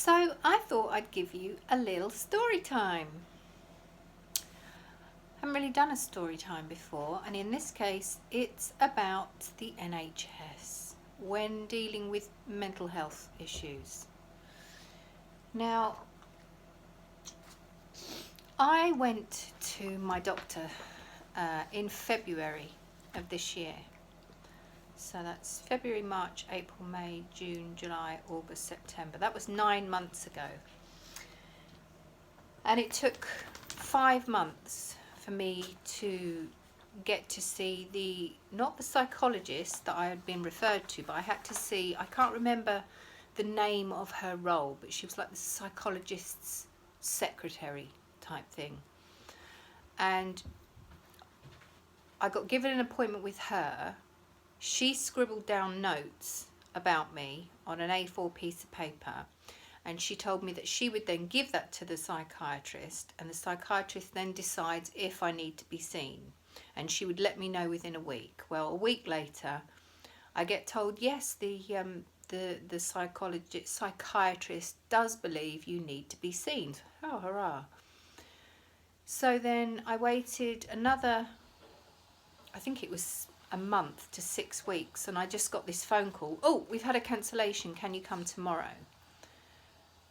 So I thought I'd give you a little story time. I haven't really done a story time before, and in this case it's about the NHS when dealing with mental health issues. Now, I went to my doctor in February of this year. So that's February, March, April, May, June, July, August, September. That was 9 months ago. And it took 5 months for me to get to see not the psychologist that I had been referred to, but I had to see, I can't remember the name of her role, but she was like the psychologist's secretary type thing. And I got given an appointment with her. She scribbled down notes about me on an A4 piece of paper, and she told me that she would then give that to the psychiatrist, and the psychiatrist then decides if I need to be seen, and she would let me know within a week. Well, a week later I get told, yes, the psychiatrist does believe you need to be seen. Oh, hurrah. So then I waited another, I think it was a month to 6 weeks, and I just got this phone call. Oh, we've had a cancellation, can you come tomorrow?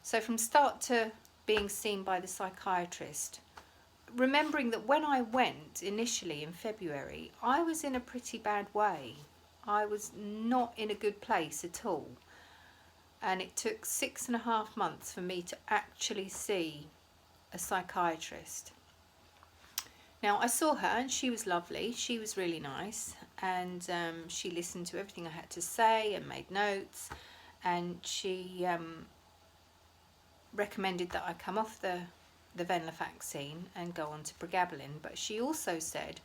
So from start to being seen by the psychiatrist, remembering that when I went initially in February, I was in a pretty bad way. I was not in a good place at all. And it took 6.5 months for me to actually see a psychiatrist. Now, I saw her and she was lovely. She was really nice, and she listened to everything I had to say and made notes, and she recommended that I come off the venlafaxine and go on to pregabalin. But she also said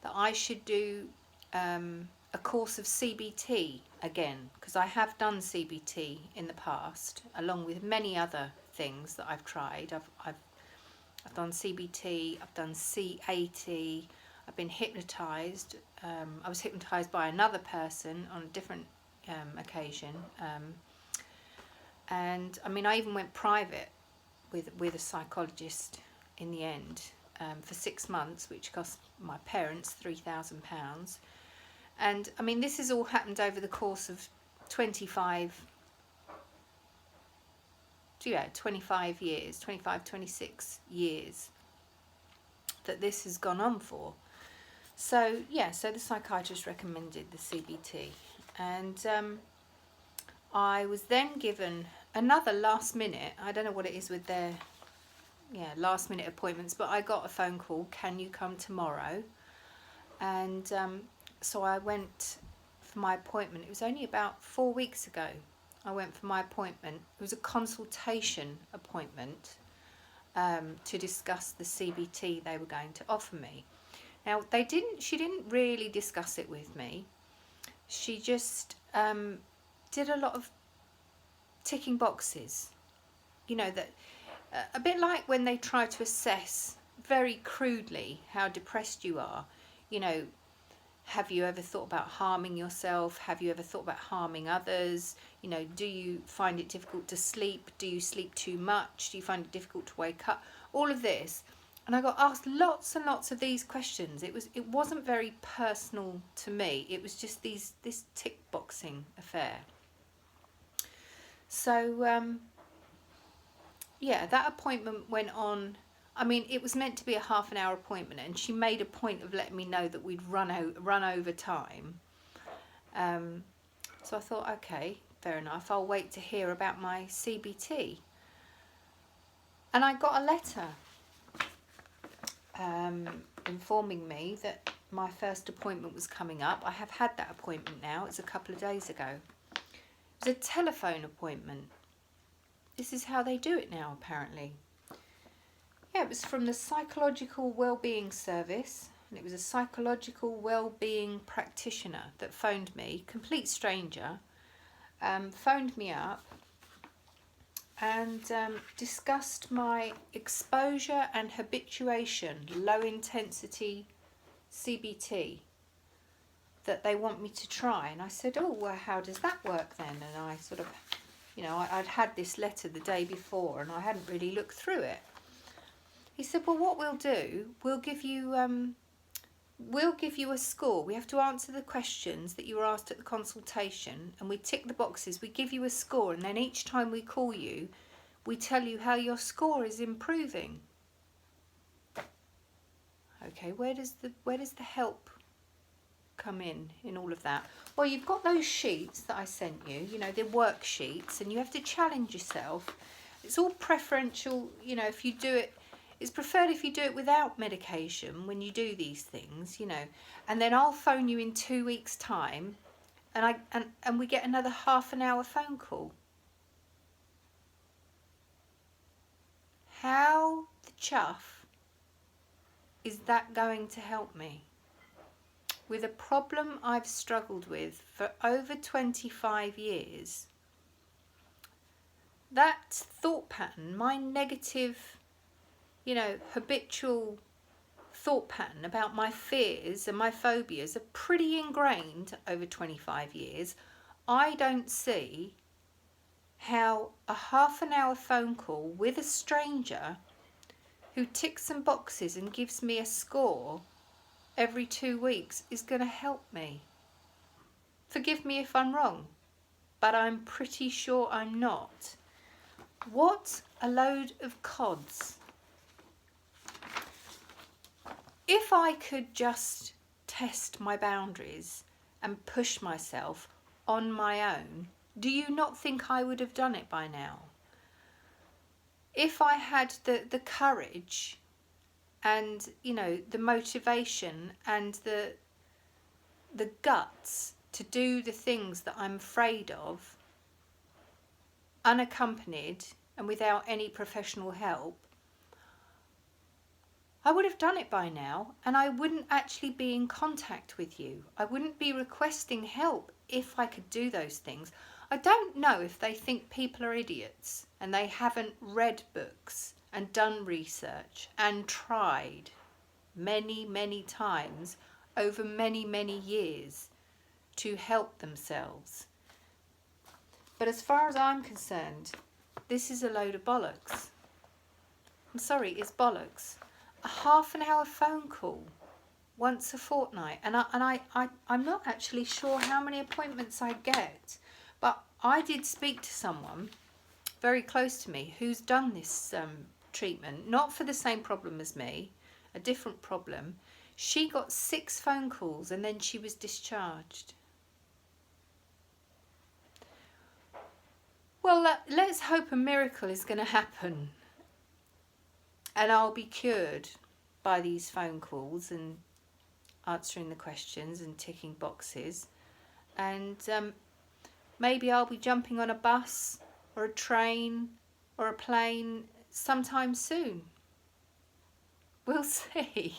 that I should do a course of CBT again, because I have done CBT in the past, along with many other things that I've tried. I've done CBT, I've done CAT, I've been hypnotised. I was hypnotised by another person on a different occasion. And I mean, I even went private with a psychologist in the end for 6 months, which cost my parents £3,000. And I mean, this has all happened over the course of 25 years, 26 years that this has gone on for. So yeah, so the psychiatrist recommended the CBT, and I was then given another last minute, I don't know what it is with their last minute appointments, but I got a phone call, can you come tomorrow? And so I went for my appointment. It was only about 4 weeks ago. I went for my appointment. It was a consultation appointment to discuss the CBT they were going to offer me. Now, she didn't really discuss it with me. She just did a lot of ticking boxes. You know, that a bit like when they try to assess very crudely how depressed you are. You know, have you ever thought about harming yourself? Have you ever thought about harming others? You know, do you find it difficult to sleep? Do you sleep too much? Do you find it difficult to wake up? All of this. And I got asked lots and lots of these questions. It wasn't very personal to me. It was just this tick boxing affair. So yeah, that appointment went on. I mean, it was meant to be a half an hour appointment, and she made a point of letting me know that we'd run over time. So I thought, okay, fair enough. I'll wait to hear about my CBT. And I got a letter informing me that my first appointment was coming up. I have had that appointment now. It's a couple of days ago. It was a telephone appointment. This is how they do it now, apparently. Yeah, it was from the Psychological Wellbeing Service, and it was a psychological wellbeing practitioner that phoned me, complete stranger, phoned me up and discussed my exposure and habituation, low intensity CBT that they want me to try. And I said, oh, well, how does that work then? And I sort of You know, I'd had this letter the day before and I hadn't really looked through it. He said, well, what we'll do, we'll give you a score. We have to answer the questions that you were asked at the consultation, and we tick the boxes. We give you a score, and then each time we call you, we tell you how your score is improving. Okay, where does the help come in all of that? Well, you've got those sheets that I sent you, you know, the worksheets, and you have to challenge yourself. It's all preferential, you know, if you do it, it's preferred if you do it without medication when you do these things, you know. And then I'll phone you in 2 weeks' time, and we get another half an hour phone call. How the chuff is that going to help me? With a problem I've struggled with for over 25 years, that thought pattern, my negative, you know, habitual thought pattern about my fears and my phobias are pretty ingrained over 25 years. I don't see how a half an hour phone call with a stranger who ticks some boxes and gives me a score every 2 weeks is going to help me. Forgive me if I'm wrong, but I'm pretty sure I'm not. What a load of cods. If I could just test my boundaries and push myself on my own, do you not think I would have done it by now? If I had the courage and, you know, the motivation and the guts to do the things that I'm afraid of, unaccompanied and without any professional help, I would have done it by now, and I wouldn't actually be in contact with you. I wouldn't be requesting help if I could do those things. I don't know if they think people are idiots and they haven't read books and done research and tried many, many times over many, many years to help themselves. But as far as I'm concerned, this is a load of bollocks. I'm sorry, it's bollocks. A half an hour phone call once a fortnight, and I'm not actually sure how many appointments I get, but I did speak to someone very close to me who's done this treatment, not for the same problem as me, a different problem. She got 6 phone calls and then she was discharged. Well, let's hope a miracle is going to happen and I'll be cured by these phone calls and answering the questions and ticking boxes, and maybe I'll be jumping on a bus or a train or a plane sometime soon. We'll see.